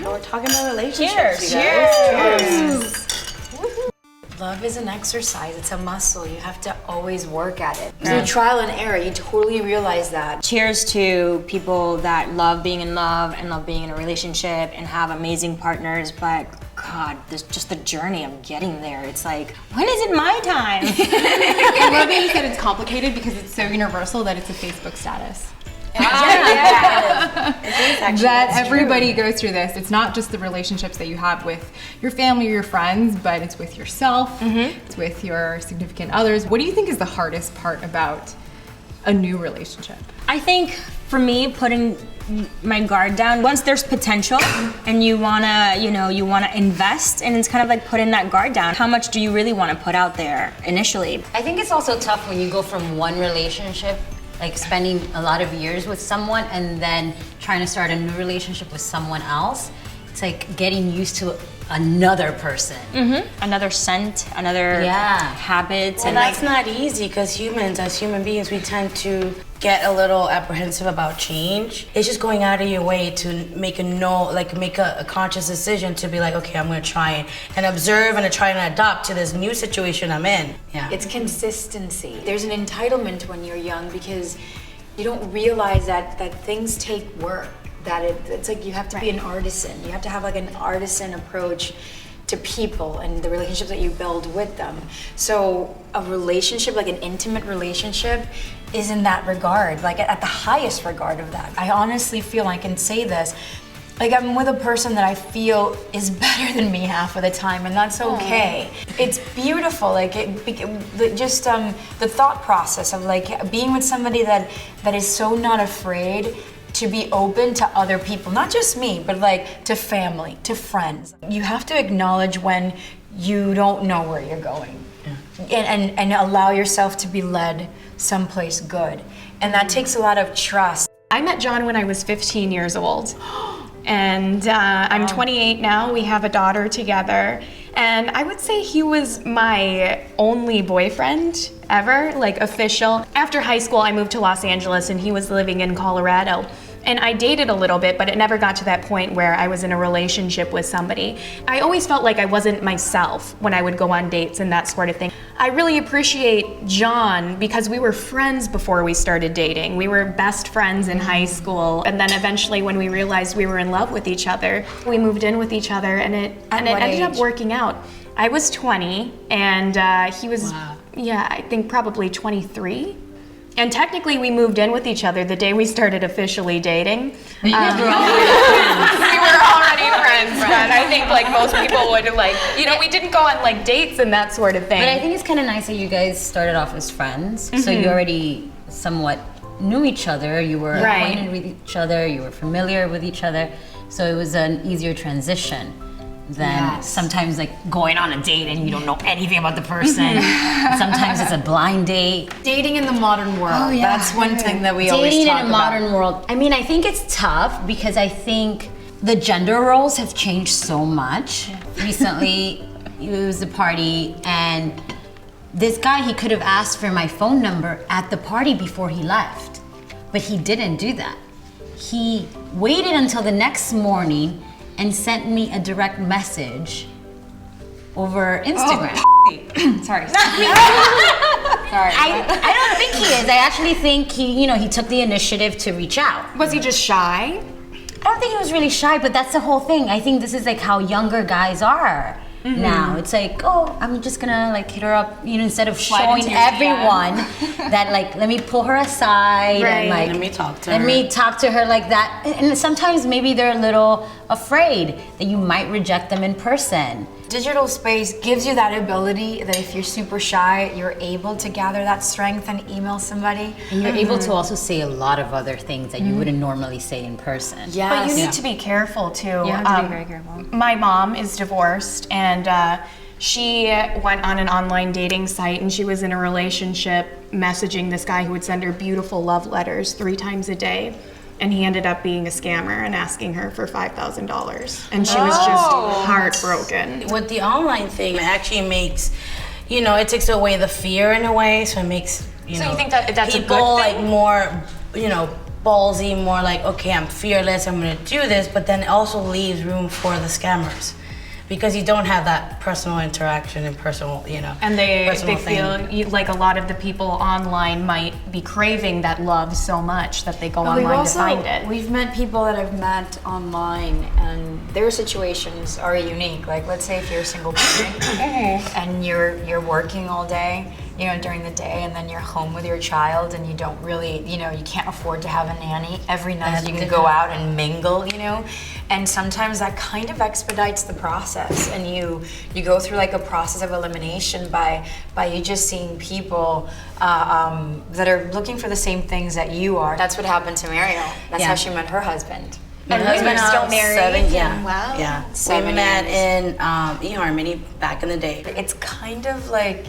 We're talking about relationships. Cheers. Love is an exercise, it's a muscle. You have to always work at it. Through trial and error, you totally realize that. Cheers to people that love being in love and love being in a relationship and have amazing partners, but God, there's just the journey of getting there. It's like, when is it my time? I love that you said it's complicated because it's so universal that it's a Facebook status. That everybody goes through this. It's not just the relationships that you have with your family or your friends, but it's with yourself, it's with your significant others. What do you think is the hardest part about a new relationship? I think for me, putting my guard down, once there's potential and you wanna invest, and it's kind of like putting that guard down. How much do you really wanna put out there initially? I think it's also tough when you go from one relationship, like spending a lot of years with someone and then trying to start a new relationship with someone else. It's like getting used to another person. Another scent, another habits. And that's not easy because humans, as human beings, we tend to get a little apprehensive about change. It's just going out of your way to make a conscious decision to be like, okay, I'm gonna try it and observe and try and adapt to this new situation I'm in. Yeah. It's consistency. There's an entitlement when you're young because you don't realize that things take work. That it's like you have to be an artisan. You have to have like an artisan approach to people and the relationships that you build with them. So a relationship, like an intimate relationship, is in that regard, like at the highest regard of that. I honestly feel I can say this, like I'm with a person that I feel is better than me half of the time, and that's okay. It's beautiful, like the thought process of like being with somebody that is so not afraid to be open to other people, not just me, but like to family, to friends. You have to acknowledge when you don't know where you're going, and allow yourself to be led someplace good. And that takes a lot of trust. I met John when I was 15 years old. And I'm 28 now. We have a daughter together. And I would say he was my only boyfriend ever, like official. After high school, I moved to Los Angeles and he was living in Colorado. And I dated a little bit, but it never got to that point where I was in a relationship with somebody. I always felt like I wasn't myself when I would go on dates and that sort of thing. I really appreciate John because we were friends before we started dating. We were best friends in high school. And then eventually when we realized we were in love with each other, we moved in with each other and it ended up working out. I was 20 and he was, I think probably 23. And technically we moved in with each other the day we started officially dating. We were already friends, but I think like most people would like, we didn't go on like dates and that sort of thing. But I think it's kind of nice that you guys started off as friends, so you already somewhat knew each other, you were acquainted with each other, you were familiar with each other, so it was an easier transition than sometimes like going on a date and you don't know anything about the person. Sometimes it's a blind date. Dating in the modern world, that's one thing that we always talk about. Dating in a modern world. I mean, I think it's tough because I think the gender roles have changed so much. Recently, it was a party and this guy, he could have asked for my phone number at the party before he left, but he didn't do that. He waited until the next morning and sent me a direct message over Instagram. Sorry. I don't think he is. I actually think he took the initiative to reach out. Was he just shy? I don't think he was really shy, but that's the whole thing. I think this is like how younger guys are now. It's like, oh, I'm just gonna like hit her up, instead of showing everyone that like, let me pull her aside and like, let me talk to her like that. And sometimes maybe they're a little afraid that you might reject them in person. Digital space gives you that ability that if you're super shy, you're able to gather that strength and email somebody. And you're able to also say a lot of other things that you wouldn't normally say in person. Yes. But you need to be careful too. You have to be very careful. My mom is divorced and she went on an online dating site and she was in a relationship messaging this guy who would send her beautiful love letters 3 times a day. And he ended up being a scammer and asking her for $5,000. And she was just heartbroken. With the online thing, it actually makes, it takes away the fear in a way. So it makes, So you think that that's people a good thing? like more, ballsy, more like, okay, I'm fearless, I'm gonna do this, but then it also leaves room for the scammers. Because you don't have that personal interaction and personal, And they personal feel like a lot of the people online might be craving that love so much that they go online to find it. We've met people that I've met online, and their situations are unique. Like, let's say if you're a single parent and you're working all day, during the day, and then you're home with your child, and you don't really, you can't afford to have a nanny every night. You can go out and mingle, and sometimes that kind of expedites the process, and you go through like a process of elimination by you just seeing people that are looking for the same things that you are. That's what happened to Mariel. That's how she met her husband. And husband still married? Wow. Yeah. We met in eHarmony back in the day. It's kind of like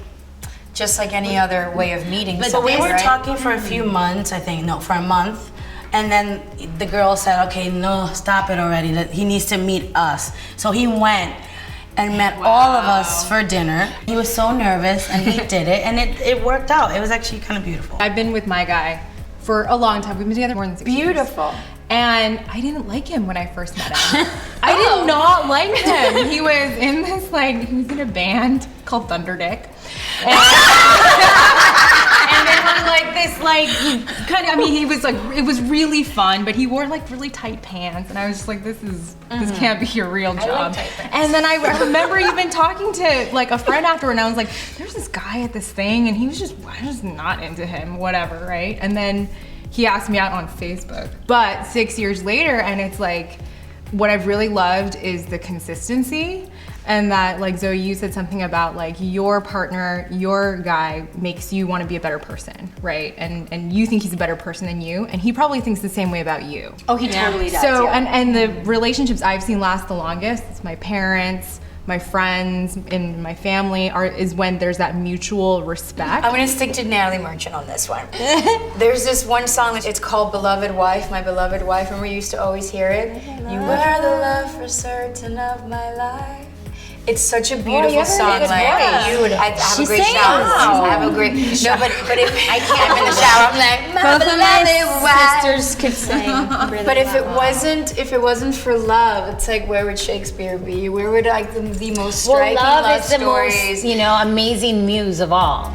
just like any other way of meeting. But we were talking for a few months, I think. No, for a month. And then the girl said, okay, no, stop it already. He needs to meet us. So he went and met all of us for dinner. He was so nervous, and he did it, and it worked out. It was actually kind of beautiful. I've been with my guy for a long time. We've been together more than 6 years. Beautiful. And I didn't like him when I first met him. I did not like him. He was in this, he was in a band called Thunderdick. And they were he was it was really fun, but he wore really tight pants, and I was just like, this can't be your real job. I like tight pants. And then I remember even talking to a friend afterward, and I was like, there's this guy at this thing, and I was just not into him, whatever, right? And then he asked me out on Facebook. But 6 years later, and it's what I've really loved is the consistency. And that, Zoe, you said something about your partner, your guy makes you want to be a better person, right? And you think he's a better person than you, and he probably thinks the same way about you. Oh, he totally does. So, and the relationships I've seen last the longest, it's my parents, my friends, and my family, is when there's that mutual respect. I'm gonna stick to Natalie Merchant on this one. There's this one song, it's called Beloved Wife, My Beloved Wife, and we used to always hear it. You were the love for certain of my life. It's such a beautiful song. I have a great shower. I have a great no, but if I can't in the shower, I'm like, my Both of my beloved wife. sisters could sing. Really But if it wasn't for love, it's where would Shakespeare be? Where would the most striking love love is the stories? most, amazing muse of all.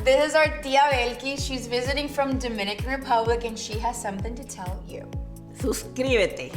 This is our Tia Belki. She's visiting from Dominican Republic, and she has something to tell you. Suscríbete.